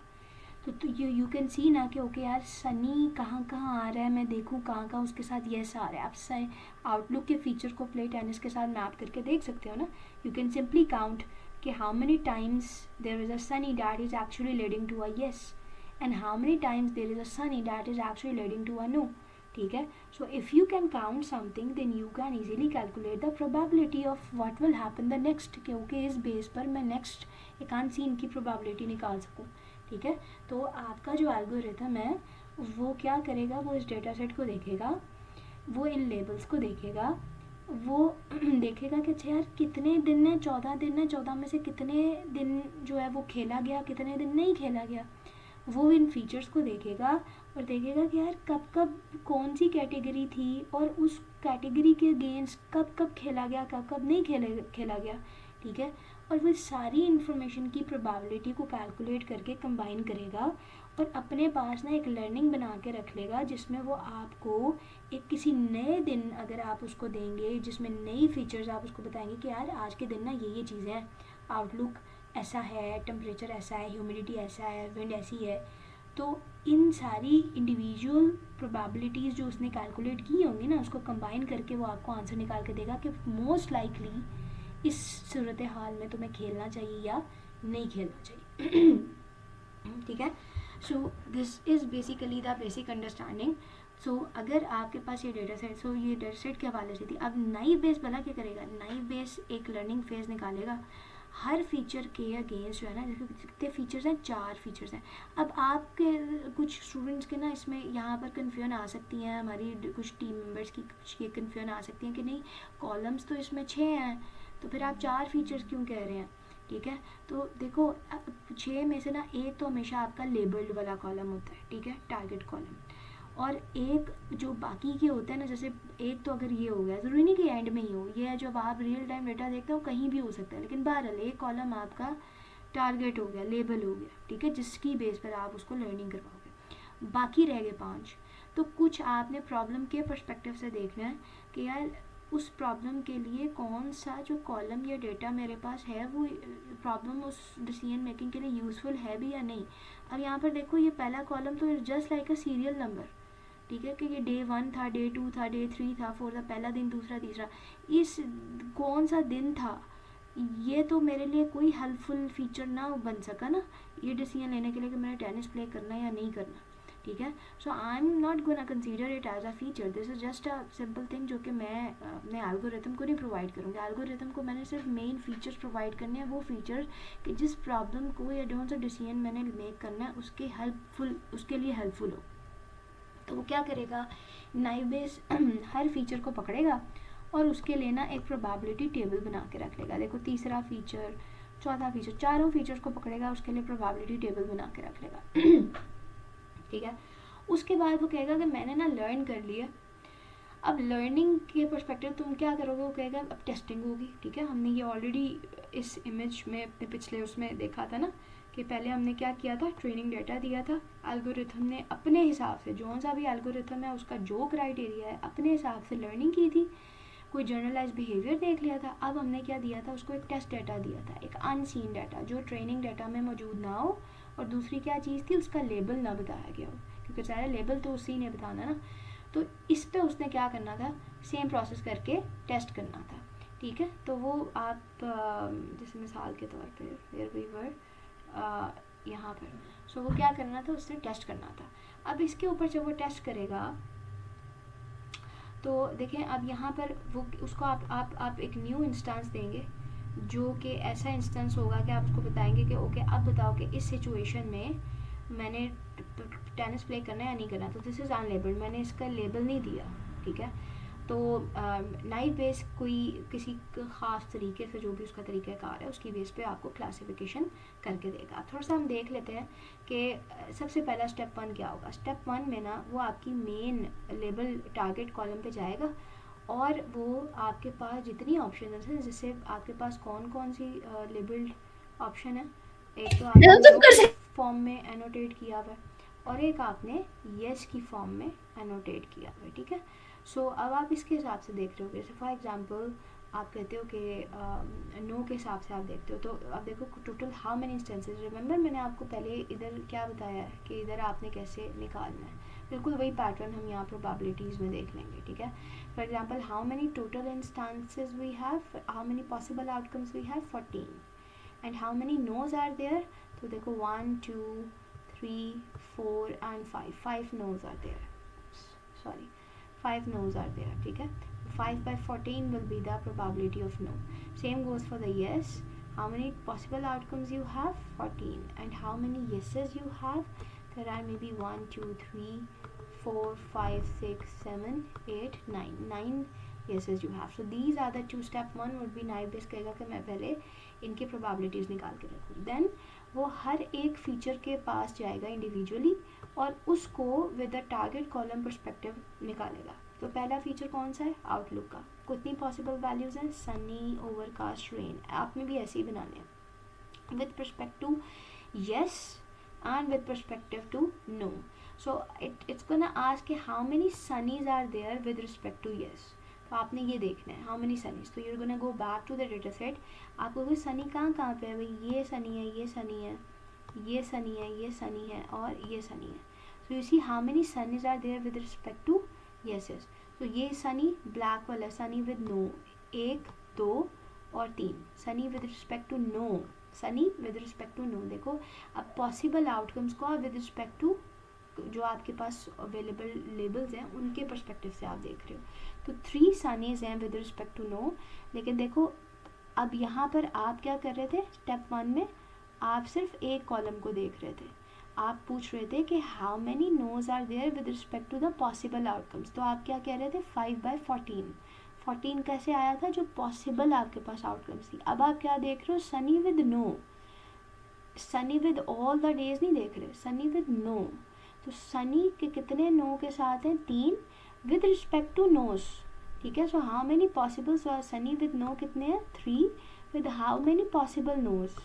तो यू कैन सी ना कि ओके यार सनी कहाँ कहाँ आ रहा है, मैं देखूँ कहाँ कहाँ उसके साथ येस आ रहा है। आप आउटलुक के फीचर को प्ले टेनिस के साथ मैप करके देख सकते हो ना। यू कैन सिंपली काउंट कि how many times there is a sunny that is actually leading to a yes, and how many times there is a sunny that is actually leading to a no, ठीक है। So if you can count something then you can easily calculate the probability of what will happen the next, कि okay इस base पर मैं next एक आन scene की probability निकाल सकूँ, ठीक है। तो आपका जो एल्गोरिथम है वो क्या करेगा, वो इस डेटा सेट को देखेगा, वो इन लेबल्स को देखेगा, वो देखेगा कि अच्छा यार कितने दिन है, 14 दिन है, 14 में से कितने दिन जो है वो खेला गया, कितने दिन नहीं खेला गया। वो इन फीचर्स को देखेगा और देखेगा कि यार कब कब कौन सी कैटेगरी थी और उस कैटेगरी के अगेंस्ट कब कब खेला गया, कब कब नहीं खेला गया, ठीक है। और वो सारी इन्फॉर्मेशन की प्रोबेबिलिटी को कैलकुलेट करके कंबाइन करेगा और अपने पास ना एक लर्निंग बना के रख लेगा, जिसमें वो आपको एक किसी नए दिन अगर आप उसको देंगे, जिसमें नई फीचर्स आप उसको बताएंगे कि यार आज के दिन ना ये चीज़ें हैं, आउटलुक ऐसा है, टेम्परेचर ऐसा है, ह्यूमिडिटी ऐसा है, विंड ऐसी है, तो इन सारी इंडिविजुअल प्रोबेबिलिटीज़ जो उसने कैलकुलेट की होंगी ना, उसको कंबाइन करके वो आपको आंसर निकाल के देगा कि मोस्ट लाइकली इस सूरत हाल में तुम्हें खेलना चाहिए या नहीं खेलना चाहिए, ठीक है। So this is basically the basic understanding. So अगर आपके पास ये डेटा सेट, सो ये डेटा सेट के हवाले से थी। अब नाइव बेस भला क्या करेगा, नाइव बेस एक लर्निंग फेज निकालेगा हर फीचर के अगेंस्ट, जो है ना, जैसे कितने फीचर्स हैं, 4 फीचर्स हैं। अब आपके कुछ स्टूडेंट्स के ना इसमें यहाँ पर कन्फ्यूजन आ सकती हैं, हमारी कुछ टीम मेंबर्स की कुछ ये कन्फ्यूजन आ सकती हैं कि नहीं कॉलम्स तो इसमें 6 हैं, तो फिर आप 4 फीचर्स क्यों कह रहे हैं, ठीक है। तो देखो 6 में से ना एक तो हमेशा आपका लेबल्ड वाला कॉलम होता है, ठीक है, टारगेट कॉलम, और एक जो बाकी के होते हैं ना, जैसे एक तो अगर ये हो गया, ज़रूरी नहीं कि एंड में ही हो, ये है जब आप रियल टाइम डेटा देखते हो कहीं भी हो सकता है, लेकिन बहरहाल एक कॉलम आपका टारगेट हो गया, लेबल हो गया, ठीक है, जिसकी बेस पर आप उसको लर्निंग करवाओगे। बाकी रह गए 5, तो कुछ आपने प्रॉब्लम के पर्सपेक्टिव से देखना है कि यार उस प्रॉब्लम के लिए कौन सा जो कॉलम या डेटा मेरे पास है वो प्रॉब्लम उस डिसीजन मेकिंग के लिए यूज़फुल है भी या नहीं। अब यहाँ पर देखो ये पहला कॉलम तो जस्ट लाइक अ सीरियल नंबर, ठीक है, कि ये डे 1 था, डे 2 था, डे 3 था, 4 था, पहला दिन, दूसरा, तीसरा, इस कौन सा दिन था, ये तो मेरे लिए कोई हेल्पफुल फीचर ना बन सका ना ये डिसीजन लेने के लिए कि मैंने टेनिस प्ले करना है या नहीं करना, ठीक है। So I am not gonna consider it as a feature, this is just a simple thing जो कि मैं अपने एल्गोरिथम को नहीं प्रोवाइड करूँगी। एल्गोरिथम को मैंने सिर्फ मेन फीचर्स प्रोवाइड करने हैं, वो फीचर कि जिस प्रॉब्लम को या कौन सा डिसीजन मैंने मेक करना है उसके हेल्पफुल, उसके लिए हेल्पफुल हो। तो वो क्या करेगा, नाइव बेस हर फीचर को पकड़ेगा और उसके लिए ना एक प्रोबेबिलिटी टेबल बना के रख लेगा। देखो तीसरा फीचर, चौथा फीचर, चारों फीचर्स को पकड़ेगा, उसके लिए प्रोबेबिलिटी टेबल बना के रख लेगा, ठीक है। उसके बाद वो कहेगा कि मैंने ना लर्न कर लिया। अब लर्निंग के पर्सपेक्टिव तुम क्या करोगे, वो कहेगा अब टेस्टिंग होगी, ठीक है। हमने ये ऑलरेडी इस इमेज में अपने पिछले उसमें देखा था ना कि पहले हमने क्या किया था, ट्रेनिंग डेटा दिया था, एल्गोरिथम ने अपने हिसाब से जो सा भी एल्गोरिथम है उसका जो क्राइटेरिया है अपने हिसाब से लर्निंग की थी, कोई जनरलाइज बिहेवियर देख लिया था। अब हमने क्या दिया था, उसको एक टेस्ट डेटा दिया था, एक अनसीन डाटा जो ट्रेनिंग डाटा में मौजूद ना हो, और दूसरी क्या चीज़ थी, उसका लेबल ना बताया गया हो, क्योंकि सारा लेबल तो उसी ने बताना ना। तो इस पर उसने क्या करना था, सेम प्रोसेस करके टेस्ट करना था, ठीक है। तो वो आप जैसे मिसाल के तौर पे वेयर वी वर यहाँ पर, सो वो क्या करना था, उसने टेस्ट करना था। अब इसके ऊपर जब वो टेस्ट करेगा तो देखें, अब यहाँ पर वो उसको आप एक न्यू इंस्टेंस देंगे जो कि ऐसा इंस्टेंस होगा कि आप उसको बताएंगे कि ओके अब बताओ कि इस सिचुएशन में मैंने टेनिस प्ले करना है या नहीं करना, तो दिस इज़ अनलेबल्ड, मैंने इसका लेबल नहीं दिया, ठीक है। तो नाइफ बेस कोई किसी ख़ास तरीके से, जो भी उसका तरीक़ाकार है उसकी बेस पे आपको क्लासिफिकेशन करके देगा। थोड़ा सा हम देख लेते हैं कि सबसे पहला स्टेप 1 क्या होगा। स्टेप 1 में ना वो आपकी मेन लेबल टारगेट कॉलम पे जाएगा और वो आपके पास जितनी ऑप्शन हैं, जिससे आपके पास कौन कौन सी लेबल्ड ऑप्शन है, एक तो आपने फॉर्म में एनोटेट किया हुआ है और एक आपने येस की फॉर्म में एनोटेट किया हुआ है, ठीक है। सो अब आप इसके हिसाब से देख रहे हो, जैसे फॉर एग्जांपल आप कहते हो कि नो के हिसाब से आप देखते हो, तो आप देखो total how many instances. Remember मैंने आपको पहले इधर क्या बताया है कि इधर आपने कैसे निकालना है, बिल्कुल वही पैटर्न हम यहाँ प्रोबेबिलिटीज़ में देख लेंगे, ठीक है। For example how many total instances we have, how many possible outcomes we have 14 and how many noes are there. तो देखो 1 2 3 4 and 5 noes are there, sorry 5 no's are there, ठीक है। 5 by 14 will be the probability of no. Same goes for the yes. How many possible outcomes you have? 14. And how many yeses you have? There are maybe 1 2 3 4 5 6 7 8 9 9 yeses you have. So these are the two. Step 1 would be knife base कहेगा कि मैं पहले इनकी probabilities निकाल के रखूँ, then वो हर एक फीचर के पास जाएगा इंडिविजुअली और उसको with the target column perspective निकालेगा। तो पहला फीचर कौन सा है, आउटलुक का, कितनी पॉसिबल वैल्यूज़ हैं, सनी, ओवरकास्ट, रेन। आपने भी ऐसे ही बनाने हैं with perspect to yes and with perspective to no. So it's gonna ask how many sunnies are there with respect to yes. तो आपने ये देखना है हाउ मेनी सनीज। तो you're gonna go back to the data set, आपको कोई सनी कहाँ पे है भाई, ये सनी है, ये सनी है, ये सनी है, ये सनी है और ये सनी है। So you see how many sunnies are there with respect to yeses. तो ये सनी ब्लैक वाला सनी विद नो, 1 2 और 3 sunny with respect to no, sunny with respect to no. देखो अब पॉसिबल आउटकम्स को आप विद रिस्पेक्ट टू जो आपके पास अवेलेबल लेबल्स हैं उनके पर्सपेक्टिव से आप देख रहे हो। तो 3 सनीज हैं विद रिस्पेक्ट टू नो। लेकिन देखो अब यहाँ पर आप क्या कर रहे थे, स्टेप 1 में आप सिर्फ एक कॉलम को देख रहे थे, आप पूछ रहे थे कि how many noes are there with respect to the possible outcomes. तो आप क्या कह रहे थे, 5 by 14। 14 कैसे आया था, जो पॉसिबल आपके पास आउटकम्स थी। अब आप क्या देख रहे हो, sunny with no, sunny with all the days नहीं देख रहे, सनी विद नो। तो सनी के कितने नो के साथ हैं, 3 विद रिस्पेक्ट टू नोज, ठीक है। So how many possible, sunny with no कितने हैं, 3 with how many possible noes.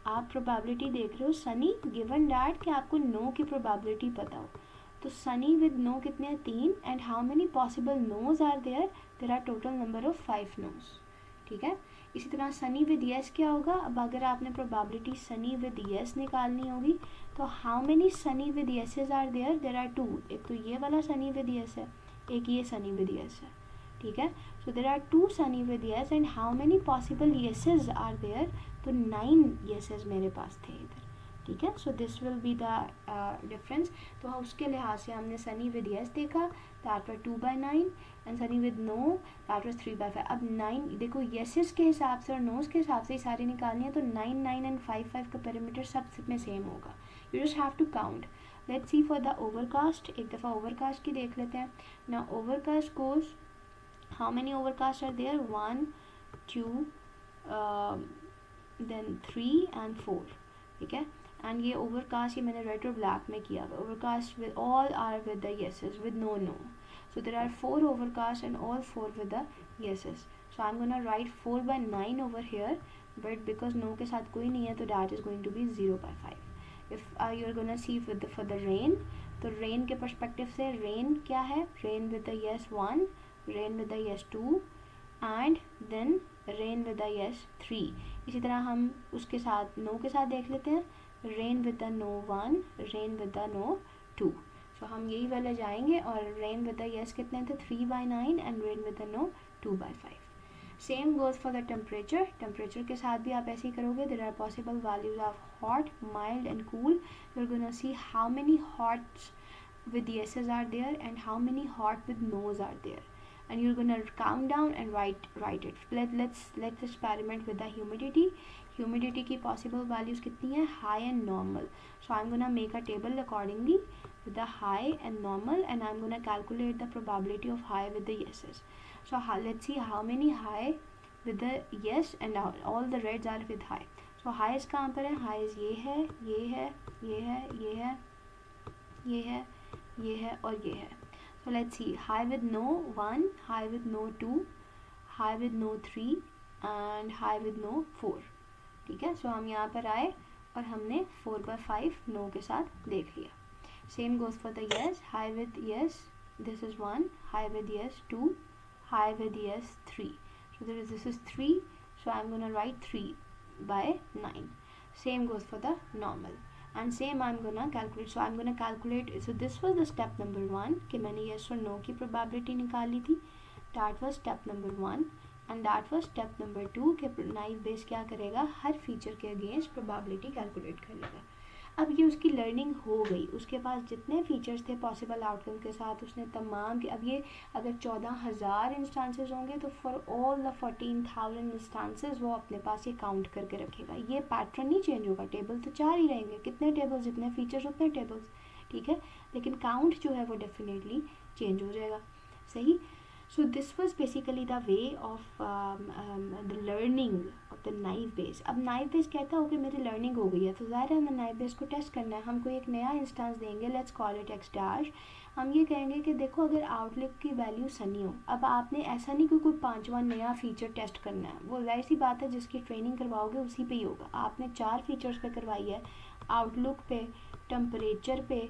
आप प्रोबेबिलिटी देख रहे हो सनी गिवन डैट कि आपको नो की प्रोबेबिलिटी पता हो। तो सनी विद नो कितने हैं, 3 and how many possible noes are there, there are total number of 5 noes, ठीक है। इसी तरह सनी विद येस क्या होगा, अब अगर आपने प्रोबेबिलिटी सनी विद येस निकालनी होगी तो how many sunny with yeses are there, there are 2। एक तो ये वाला सनी विद येस है, एक ये सनी विद येस है, ठीक है। So there are 2 sunny with yes and how many possible yeses are there, तो 9 येसेस मेरे पास थे इधर, ठीक है। So this will be the difference. तो उसके लिहाज से हमने सनी विद येस देखा, that were 2 by 9 and sunny with no that was 3 by 5। अब 9 देखो येसेस के हिसाब से और नोज के हिसाब से सारी निकालनी है, तो 9 9 एंड 5 5 का पैरामीटर सब में सेम होगा, you just have to count. Let's see for the overcast, एक दफ़ा ओवरकास्ट की देख लेते हैं ना। Overcast goes, how many overcast are there, 1 2 then 3 and 4, ठीक है। एंड ये ओवरकास्ट ये मैंने रेड और ब्लैक में किया हुआ, overcast with all are with the yeses with no no. So there are 4 overcasts and all 4 with the yeses. So I'm gonna write 4 by 9 over here, but because no के साथ कोई नहीं है तो that is going to be 0 by 5. If you're gonna see for the rain, तो rain के perspective से rain क्या है, rain with the yes 1, rain with the yes 2 and then rain with the yes 3. इसी तरह हम उसके साथ no के साथ देख लेते हैं, rain with the no 1, rain with the no 2. तो हम यही वाले जाएंगे और रेन विद द यस कितने थे, 3 by 9 and rain with the no 2 by 5. Same goes for the temperature, temperature के साथ भी आप ऐसे ही करोगे, there are possible values of hot, mild and cool. You are gonna see how many hots with yeses are there and how many hot with noes are there. and you're gonna count down and write it. Let's experiment with the humidity की possible values कितनी है, high and normal. So I'm gonna make a table accordingly with the high and normal, and I'm gonna calculate the probability of high with the yeses. So let's see how many high with the yes, and all the reds are with high. So highest कहाँ पर है, highest ये है, ये है, ये है, ये है, ये है, ये है और ये है. So let's see, high with no 1, high with no 2, high with no 3 and high with no 4. ठीक है. So हम यहाँ पर आए और हमने 4/5 no के साथ देख लिया. Same goes for the yes. High with yes, this is 1, high with yes 2, high with yes 3. So this is 3, so I'm gonna write 3/9. Same goes for the normal, and same I'm gonna calculate. So I'm gonna calculate. So this was the step number 1 कि मैंने yes और no की probability निकाली थी. That was step number 1, and that was step number 2 कि naive Bayes क्या करेगा, हर feature के against probability calculate कर लेगा. अब ये उसकी लर्निंग हो गई, उसके पास जितने फीचर्स थे पॉसिबल आउटकम के साथ उसने तमाम के, अब ये अगर 14,000 इंस्टांसेस होंगे तो फॉर ऑल द 14,000 इंस्टांसेस वो अपने पास ये काउंट करके रखेगा. ये पैटर्न नहीं चेंज होगा, टेबल तो 4 ही रहेंगे, कितने टेबल्स जितने फीचर्स उतने टेबल्स, ठीक है, लेकिन काउंट जो है वो डेफिनेटली चेंज हो जाएगा. सही. So this was basically the way of the learning of the naive Bayes. अब naive Bayes कहता हो कि मेरी learning हो गई है, तो ज़ाहिर है हमें naive Bayes को टेस्ट करना है. हमको एक नया इंस्टेंस देंगे, let's call it x dash. हम ये कहेंगे कि देखो अगर आउटलुक की वैल्यू सनी हो. अब आपने ऐसा नहीं कि कोई 5वां नया फीचर टेस्ट करना है, वो जाहिर सी बात है जिसकी ट्रेनिंग करवाओगे उसी पे ही होगा. आपने 4 फीचर्स पे करवाई है, आउटलुक पे, टेम्परेचर पे,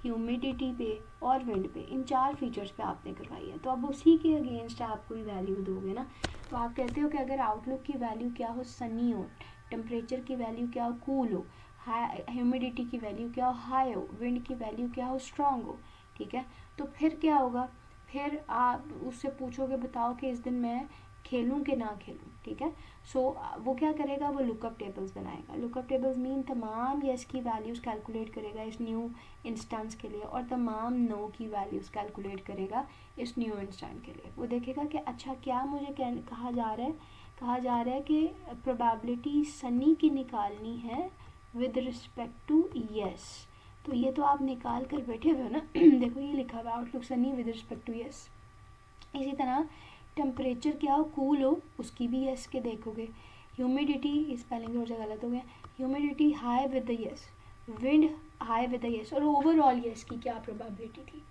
ह्यूमिडिटी पे और विंड पे. इन 4 फीचर्स पे आपने करवाई है, तो अब उसी के अगेंस्ट आप कोई वैल्यू दोगे ना. तो आप कहते हो कि अगर आउटलुक की वैल्यू क्या हो, सनी हो, टेम्परेचर की वैल्यू क्या हो, कूल हो, हाई, ह्यूमिडिटी की वैल्यू क्या हो, हाई हो, विंड की वैल्यू क्या हो, स्ट्रॉन्ग हो. ठीक है. तो फिर क्या होगा, फिर आप उससे पूछोगे बताओ कि इस दिन मैं खेलूं कि ना खेलूं. ठीक है. सो वो क्या करेगा, वो लुकअप टेबल्स बनाएगा. लुकअप टेबल्स मीन तमाम येस की वैल्यूज़ कैलकुलेट करेगा इस न्यू इंस्टेंस के लिए, और तमाम नो की वैल्यूज़ कैलकुलेट करेगा इस न्यू इंस्टेंस के लिए. वो देखेगा कि अच्छा क्या मुझे कहा जा रहा है कि प्रोबेबिलिटी सनी की निकालनी है विद रिस्पेक्ट टू येस. तो ये तो आप निकाल कर बैठे हुए हो ना. देखो ये लिखा हुआ outlook sunny with respect to yes. इसी तरह टेम्परेचर क्या हो, कूल हो, उसकी भी येस के देखोगे. ह्यूमिडिटी, स्पेलिंग थोड़ा सा गलत हो गया, humidity high with the yes, wind high with the yes, और ओवरऑल येस की क्या प्रोबेबिलिटी थी.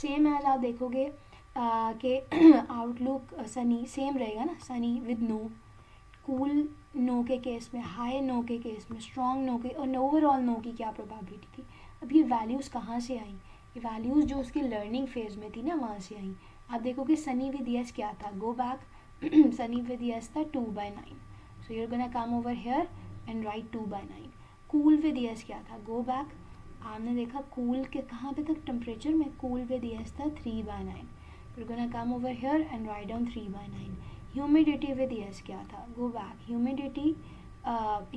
सेम एज आप देखोगे कि आउटलुक सनी सेम रहेगा ना, sunny with no, cool no के केस में, हाई नो के केस में, स्ट्रॉन्ग नो के, और ओवरऑल नो की क्या प्रोबेबिलिटी थी. अब ये वैल्यूज़ कहाँ से आई, ये वैल्यूज़ जो उसकी लर्निंग फेज़ में थी ना वहाँ से आई. आप देखोगे सनी विद यस क्या था, go back. Sunny with yes था 2/9. So you're gonna come over here and write 2/9. Cool with yes क्या था, गो बैक. आपने देखा कूल के कहाँ पे तक, टेम्परेचर में. कूल विद यस था 3/9. Your gonna come over here and write down 3/9. Humidity with yes क्या था, गो बैक.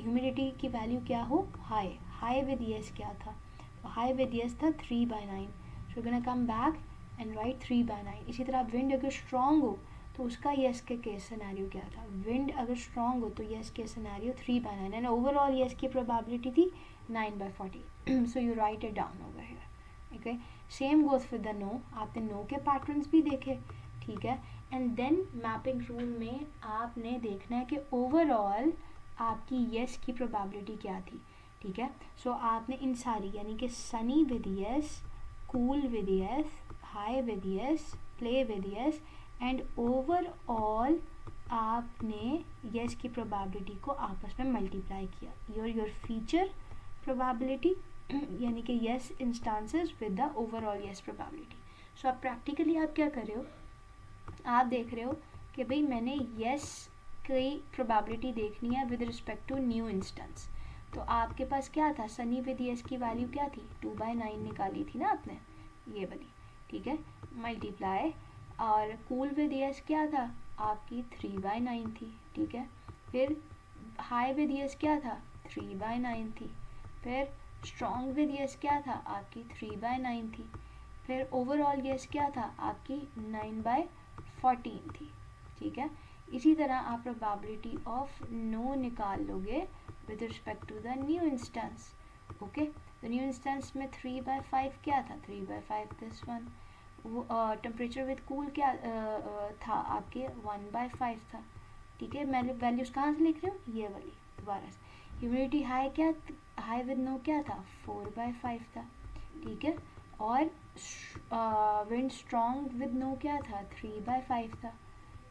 ह्यूमिडिटी की वैल्यू क्या हो, हाई. हाई विद यस क्या था, हाई विद यस था 3/9. So gonna come back and write 3/9. इसी तरह विंड अगर स्ट्रॉन्ग हो तो उसका येस के केस सिनेरियो क्या था, विंड अगर स्ट्रॉन्ग हो तो येस के सिनेरियो 3/9, एंड ओवरऑल येस की प्रोबेबिलिटी थी 9/40. So you write it down over here. Okay. Same goes with the no. आपने नो के पैटर्न्स भी देखे. ठीक है. एंड देन मैपिंग रूल में आपने देखना है कि ओवरऑल आपकी येस की प्रोबेबिलिटी क्या थी. ठीक है. सो आपने इन सारी यानी कि Sunny with yes, cool with yes, high with yes, play with yes, and overall आपने येस की प्रोबेबिलिटी को आपस में मल्टीप्लाई किया. योर फीचर प्रोबेबिलिटी यानी कि yes instances with the overall yes probability. So आप प्रैक्टिकली आप क्या कर रहे हो, आप देख रहे हो कि भाई मैंने येस की प्रोबेबिलिटी देखनी है with respect to new instance. तो आपके पास क्या था, सनी विद येस की वैल्यू क्या थी, 2/9 निकाली थी ना आपने, ये वाली. ठीक है. मल्टीप्लाई. और कूल विद येस क्या था आपकी, 3/9 थी. ठीक है. फिर हाई विद येस क्या था, 3/9 थी. फिर स्ट्रॉन्ग विद येस क्या था आपकी, 3/9 थी. फिर ओवरऑल येस क्या था आपकी, 9/40 14 थी, ठीक है। इसी तरह आप प्रोबेबिलिटी ऑफ नो निकाल लोगे with respect to the new instance, okay. तो न्यू इंस्टेंस में 3/5 क्या था, 3/5 दिस वन। वो टेम्परेचर विद कूल क्या था आपके, 1/5 था, ठीक है। मैं वैल्यूज़ कहाँ से लिख रही हूँ, ये वाली दोबारा से। ह्यूमिडिटी हाई क्या, हाई विद नो क्या था, 4/5 था, ठीक है। और विंड स्ट्रॉन्ग विद नो क्या था, 3/5 था।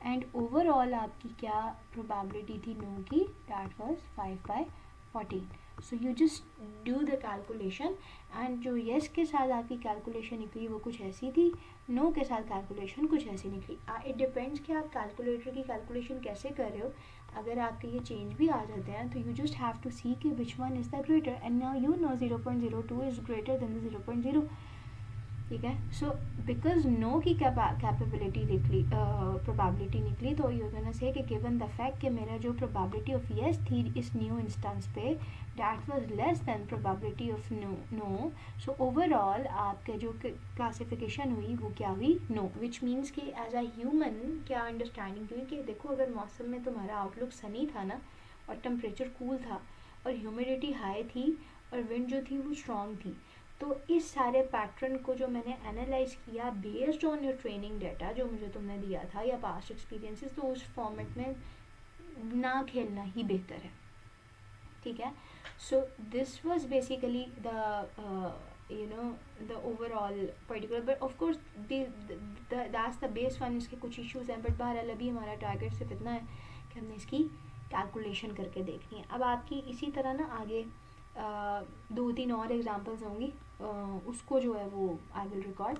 एंड ओवरऑल आपकी क्या प्रोबेबिलिटी थी नो की, that was 5/14। So you just do the calculation, and जो येस के साथ आपकी कैलकुलेशन निकली वो कुछ ऐसी थी, नो के साथ कैलकुलेशन कुछ ऐसी निकली। इट डिपेंड्स कि आप कैलकुलेटर की कैलकुलेशन कैसे कर रहे हो। अगर आपके ये चेंज भी आ जाते हैं तो यू जस्ट हैव टू सी कि which one is the greater, and now you know 0.02 is greater than the 0.0, ठीक है। सो बिकॉज नो की कैपेबिलिटी निकली, प्रोबेबिलिटी निकली, तो यू कैन से कि गिवन द फैक्ट कि मेरा जो प्रोबेबिलिटी ऑफ येस थी इस न्यू इंस्टेंस पे, that was less than probability of no. So overall आपके जो क्लासिफिकेशन हुई वो क्या हुई, नो, विच मीन्स कि एज अ ह्यूमन क्या अंडरस्टैंडिंग हुई कि देखो अगर मौसम में तुम्हारा आउटलुक सनी था ना, और टेम्परेचर कूल था, और ह्यूमिडिटी हाई थी, और विंड जो थी वो स्ट्रॉन्ग थी, तो इस सारे पैटर्न को जो मैंने एनालाइज किया based on your training data जो मुझे तुमने दिया था या पास्ट एक्सपीरियंसेस, तो उस फॉर्मेट में ना खेलना ही बेहतर है, ठीक है। So this was basically the the overall particular, but of course that's the base one, इसके कुछ इश्यूज हैं, बट बहरहाल अभी हमारा टारगेट सिर्फ इतना है कि हमने इसकी कैलकुलेशन करके देखनी है। अब आपकी इसी तरह ना आगे 2-3 और एग्जांपल्स होंगी, उसको जो है वो आई विल रिकॉर्ड।